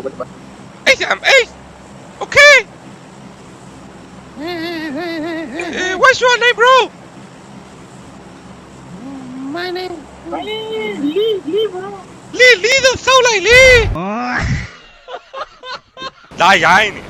Hey, okay. What's your name, bro? My name Lee, bro. Lee တော့စောက်လိုက်လေဒါရိုင်းနေ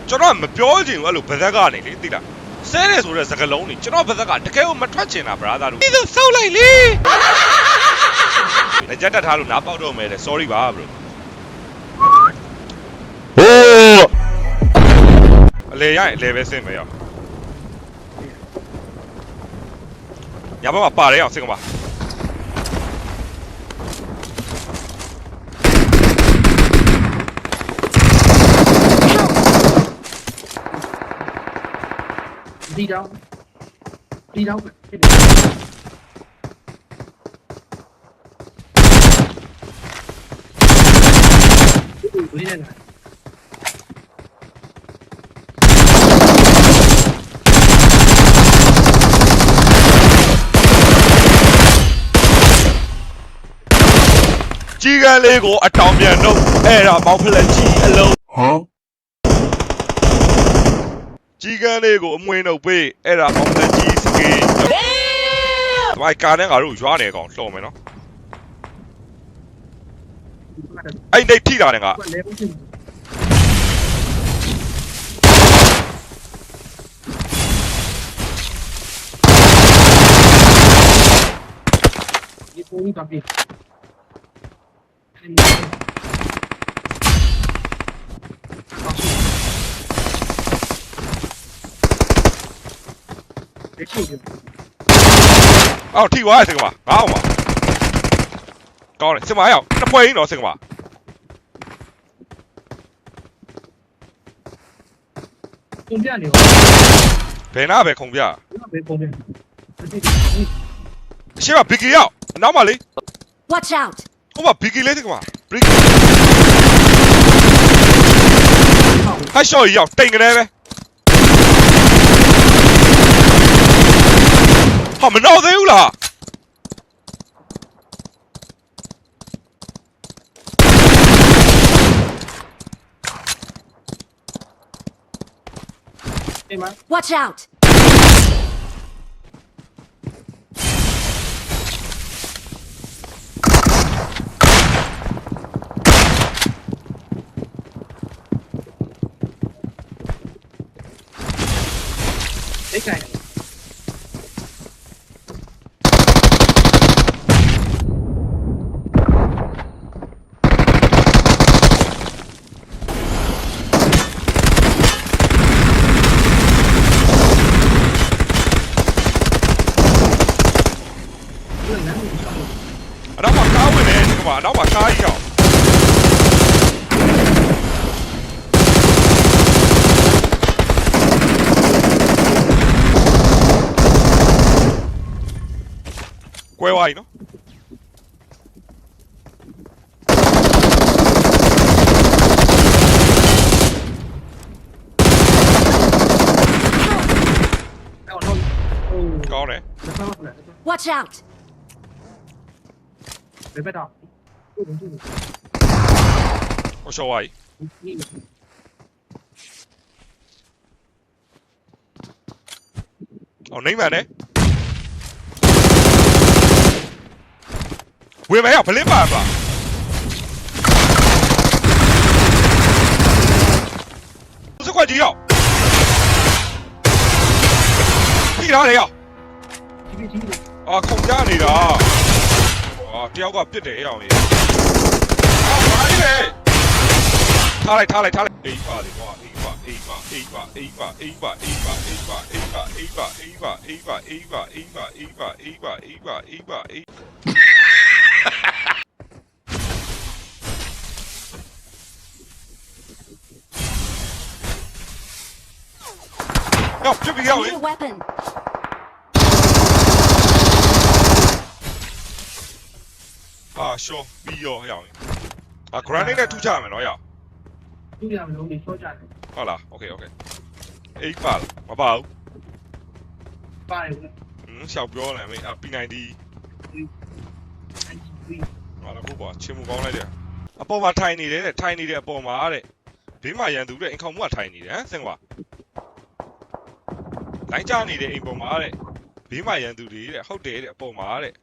ကျွန်တော်မပြောချင်ဘူးအဲ့လိုဗဇက်ကနေလေသိလားဆဲတယ်ဆိုတဲ့စကားလုံးတွေကျွန်တော်ဗဇက်ကတကယ်ကိုမထွက်ချင်တာ brother တို့ Lee တော့စောက်လိုက်လေလက်ချက်တက်ထားလို့နားပေါက်တော့မယ်လေ sorry ပါ bro ဟိုးအလေရရင်အလေပဲစင်မယ်ရောညာဘက်မှာပါတယ်အောင်စင်ကပါĐi đâu? Đi đâu? Đi đây này. Chi ganလေးကိုအတောင်ပြန်တော့အဲ့ဒါမောင်ဖလက်ကြီးအလုံးဟမ်ကြီးကန်းလေးကိုအမွှေးနှုတ်ပေးအဲ့ဒါမောင်ဖလက်ကြီးစကေးမိုက်ကာနဲ့ငါတို့ရွာနေကောင်လှော်မယ်နော်အဲ့နေထိတာနဲ့ငါĐi xuống tập đi. Để chịu được. အော်ထိသွားတယ်စင်ကပါငါအောင်ပါကောင်းတယ်စင်မရောက်နှစ်ပွဲရင်းတော့စင်ကပါ Không biết gì. ဘယ်နာပဲခုံပြ Nó về không biết. အရှိမဘီကီရောက်အနောက်မှာလေ Watch out! ဟိုမှာဘီကီလေးစင်ကပါဘီကီဟိုက်ရှော့ရောက်တိန်ကနေပဲဟာမနောက်သေးဘူးလား Em á. Watch out! Đấy cái này. Đường nắng thì sao? အနောက်မှာကားဝင်နေစင်ကပါအနောက်မှာကားကြီးရောက်ကွဲသွားပြီနော် Đâu đâu. Ừ. ကောင်းတယ် Nó sao lại. Watch out! Để bắt đầu. Ừ, đúng rồi. ဟိုရှော့သွားပြီ Đi. အော်နေမှန်တယ်ဝင်မယ်ရောက်ဗလင်းပါပါစကွက်ကြီးရောက်ပြီးသားလေရောက် Đi đi đi. အာခုံကြနေတာအာတယောက်ကပြစ်တယ်အောင်ကြီးအာဘာလဲထားလိုက်အေးပါလေကွာအေးပါရောက်ပြစ်ပြီးရောက်လေ Need a weapon. အာရှော့ပြီးရောရောက်ရင်အာ granite နဲ့ထူးချမယ်နော်ရောက် Đi làm luôn đi số chạy. ဟုတ်လား okay အေးပါမပါဘူး Ba này. ရှောက်ပြောတယ်မင်းP90 Anh đi. ဟာတော့ဘုရားချင်းမကောင်းလိုက်တယ် အပေါ်မှာထိုင်နေတယ်တဲ့ထိုင်နေတဲ့အပေါ်မှာတဲ့ဘေးမှာရန်သူတဲ့အိမ်ခေါင်မှုကထိုင်နေတယ်ဟမ်စင်ကွာလိုင်းချနေတဲ့အိမ်ပေါ်မှာတဲ့ဘေးမှာရန်သူတွေတဲ့ဟုတ်တယ်တဲ့အပေါ်မှာတဲ့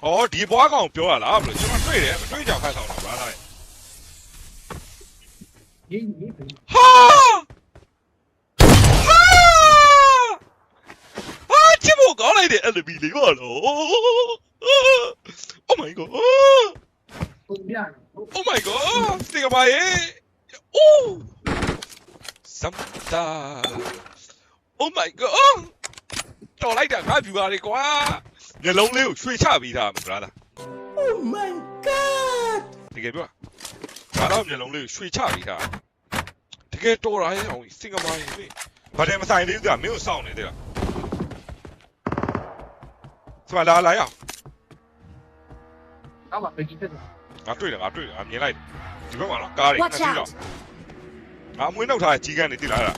ဩဒီဘွားကောင်ပြောရလားဘလို့ကျွန်တော်တွေ့တယ်မတွေ့ကြဖတ်ဆောင်တာဗျာလား ရေး ဟာဟာချစ်ဖို့ကောင်းလိုက်တဲ့ LB လေးပါလို့ Oh my god ပုံပြတယ် Oh my god ဒီကဘာရဲ့ Oh Samta Oh my god တော်လိုက်တာငါပြူပါလေကွာမျက်လုံးလေးကိုရွှေချပြီးသားမလား Oh my god! တကယ်ပြောငါတော့မျက်လုံးလေးကိုရွှေချပြီးသားတကယ်တော်တာရဲ့အောင်စင်ကာပူရဲ့ဘာတယ်မဆိုင်သေးဘူးကမင်းကိုစောင့်နေသေးလားစမလာရအောင် နောက်မှပဲကြည့်တယ် ငါတွေ့တယ်ငါမြင်လိုက်ဒီဘက်မှာနော်ကားတွေနှစ်စီးတော့ငါအမွေးနှုတ်ထားကြီးကန်းနေတိလားအဲ့ဒါ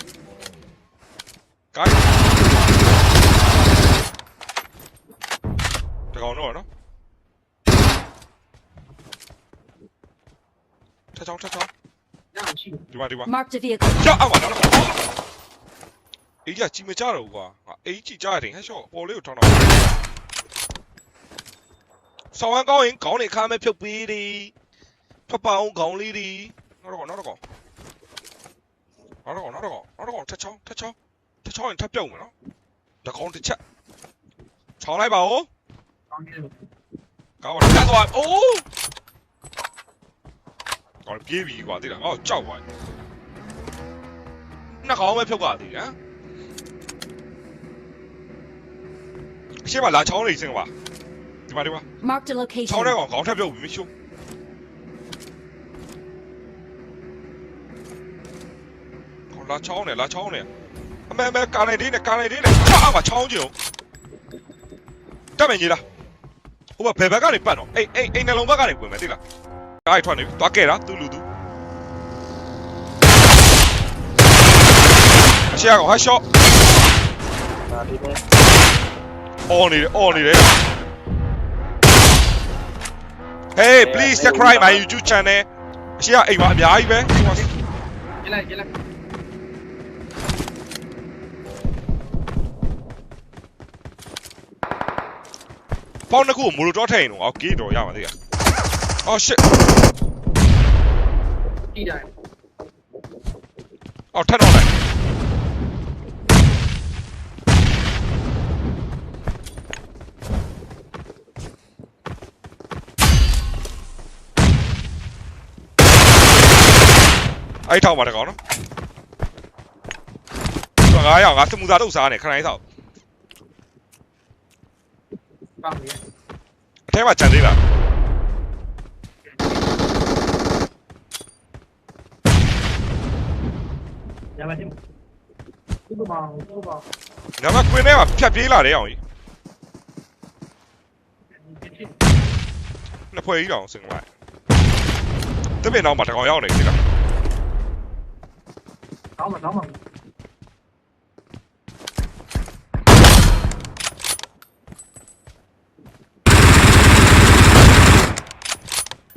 ကားတကောင်တော့နော်ထချောင်း ညရှိတယ် ဒီမှာ Marked a vehicle. ကြောက်အောင်ပါတော့အေးကြီးမကြတော့ဘူးကွာအေးကြီးကြားတယ်ဟဲ့ရှော့ပေါ်လေးကိုထောင်းတော့ဆောင်းကောင်းရင်ခေါင်းတွေခါမဲ့ဖြုတ်ပေးတယ်ဖပအောင်ခေါင်းလေးတွေနောက်တော့ထချောင်းရင်ထပ်ပြုတ်မယ်နော်တကောင်တစ်ချက်ချောင်းလိုက်ပါဦး ကောင်းတယ် ကောင်းတော့တက်သွားအိုးကောင်းပြေးပြီကွာသိလားကြောက်သွားနှစ်ကောင်ပဲဖြုတ်ပါသေးတယ်အရှိမလာချောင်းနေစင်ကွာဒီမှာ Marked a ချောင်း location. တဲ့ကောင်ခေါင်းထပ်ပြုတ်ပြီမရှုံးခေါင်းလာချောင်းနေအမဲကာနေတင်းနဲ့ချောင်းမှာချောင်းကျုံတက်မယ်ကြီးလားဟိုဘယ်ဘက်ကနေပတ်တော့အိမ်နှလုံးဘက်ကနေဝင်မယ်သိလားကားထွက်နေပြီသွားခဲ့တာသူ့လူသူအရှိကောင်ဟာရှော့အော်နေတယ် Hey please subscribe my YouTube channel အရှိကအိမ်မှာအများကြီးပဲ ရေးလိုက် ပေါင်းတစ်ခုကိုမိုလိုတော့ထည့်ရင်တော့ဂေးတော်ရမှာသိလား Oh shit ကြည့်တယ် အော်ထပ်တော့လိုက်အဲ့ထောက်ပါတကောင်နော်ငါရအောင်ငါစမူသာတော့စားနေခဏလေးဆောက် ကောင်းတယ် အထဲမှာကြံသေးလား ရပါတယ်ဥပမာ ငါမကွင်းထဲမှာဖြတ်ပြေးလာတယ်အောင်ကြီးနှစ်ဖွဲ့ကြီးတောင်စင်လိုက်တပည့်တော့မှာတကောင်ရောက်နေပြီလား ကောင်းမှာ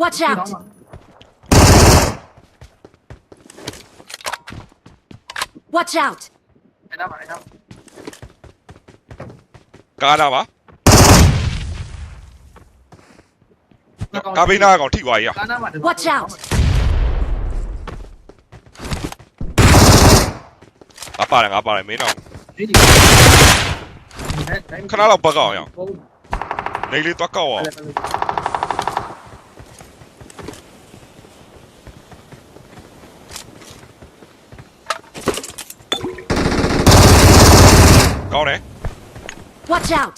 Watch out! Watch out! အဲ့ဒါပါ ကားလာပါကားဘေးနာကောင်ထိသွားကြီးอ่ะ ကားနားမှာ Watch out! ငါပါတယ်မင်းတော့ ဒီဒီ ခဏလောက်ပတ်ကောက်အောင်နေလေးသွားကောက်အောင်ကောင်းတယ် Watch out!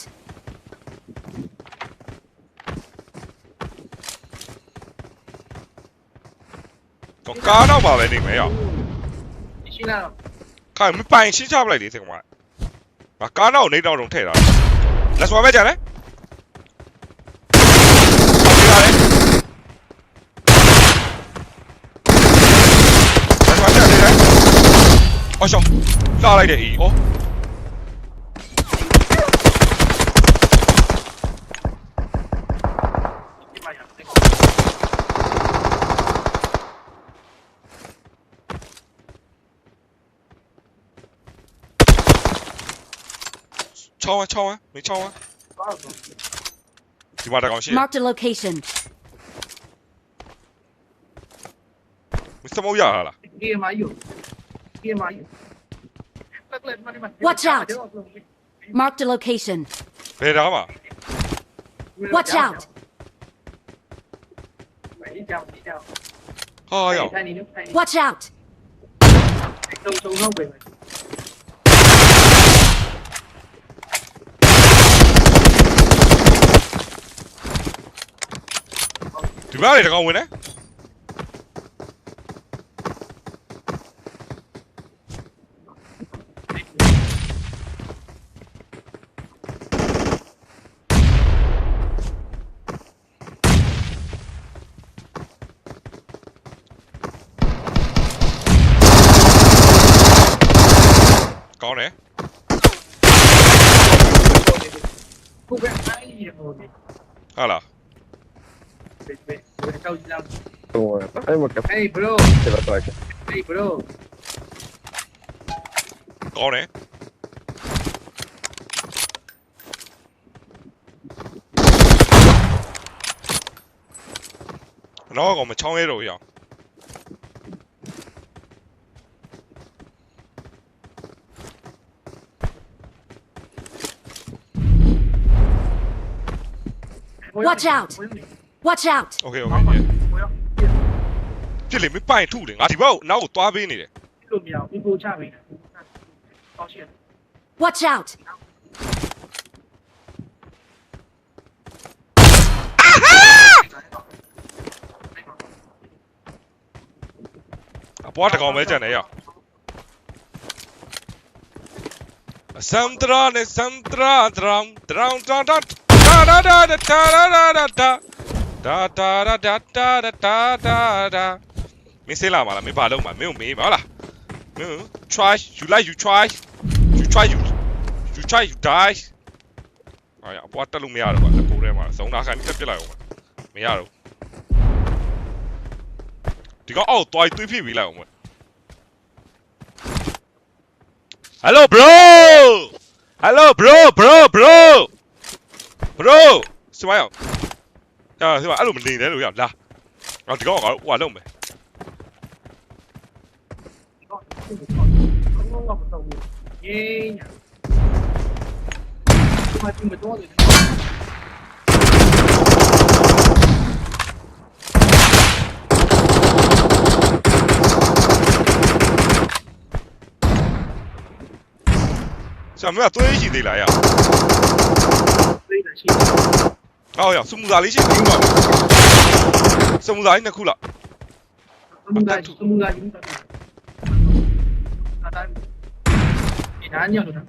တော့ကားတော့ပါပဲနေမယ်ရော ရှင်းလာတော့ ခိုင်မပိုင်ရှင်းချပလိုက်လေစင်ကောင်ကကားတော့နေတော့ထည့်တာလက်စွာပဲကြတယ်အော်ရှော့လာလိုက်တယ်ဤဩ ဒီမှာရ ချောင်းဝမ်းမင်းချောင်းဝမ်း သွားတော့ ဒီမှာတကောင်ရှိတယ် Marked a location. မစမောရလာလား ဒီမှာယူဒီမှာယူတက်လက်မနေမ Watch out. Marked a location. ဘယ်သားမှာ Watch out. ဒီကြောင်ဒီကြောင် ဟာရောက် ထိုင်နေလို့ထိုင် Watch out. တုံတော့ပဲ ဒီမှာလေတကောင်ဝင်နေ ကောင်းတယ် ခုပဲအဲ့ဒီဟိုဒီ ဟာလား ပဲတောက်ကြည့်လောက် Hay một cái Hey bro se va para acá. Hey bro ကောင်းတယ်တော့ကောင်မချောင်းရဲတော့ရအောင် Watch out. Watch out. โอเคပြစ်လေမပိုင်ထုတယ်ငါဒီဘက်ကိုနောက်ကိုသွားပေးနေတယ် လို့မရဘူးကိုချပြီတောက်ရှင်း Watch out. အပွားတကောင်ပဲကြံနေရစမ်တရာနဲ့စမ်တရာဒရောင်းဒရောင်းတာတာတာတာတာတာတာတာတာတာမင်းစေးလာမလားမင်းဘာလုပ်မှာမင်းကိုမေးပါဟုတ်လားမင်း try you like you try you try you die ဟာအပွားတက်လို့မရတော့ပါလက်ကိုထဲမှာဇုံနာခံတက်ပြစ်လိုက်အောင်မရတော့ဒီကောင်အောက်သွားတွေးပြပြီးလိုက်အောင် Hello bro Hello bro စမရောက်စမအဲ့လိုမနေနဲ့လို့ရလာငါဒီကောင်ကဟိုကလုံးမယ် 耶呀！这么多的。 ဆရာမင်းကသွေးရှိသေးလားရ 对的，是。 ဟောရစမူသာလေးရှိသေးပါစမူသာလေးနှစ်ခုလား 木杆，木杆，木杆。那你拿尿的。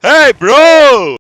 Hey bro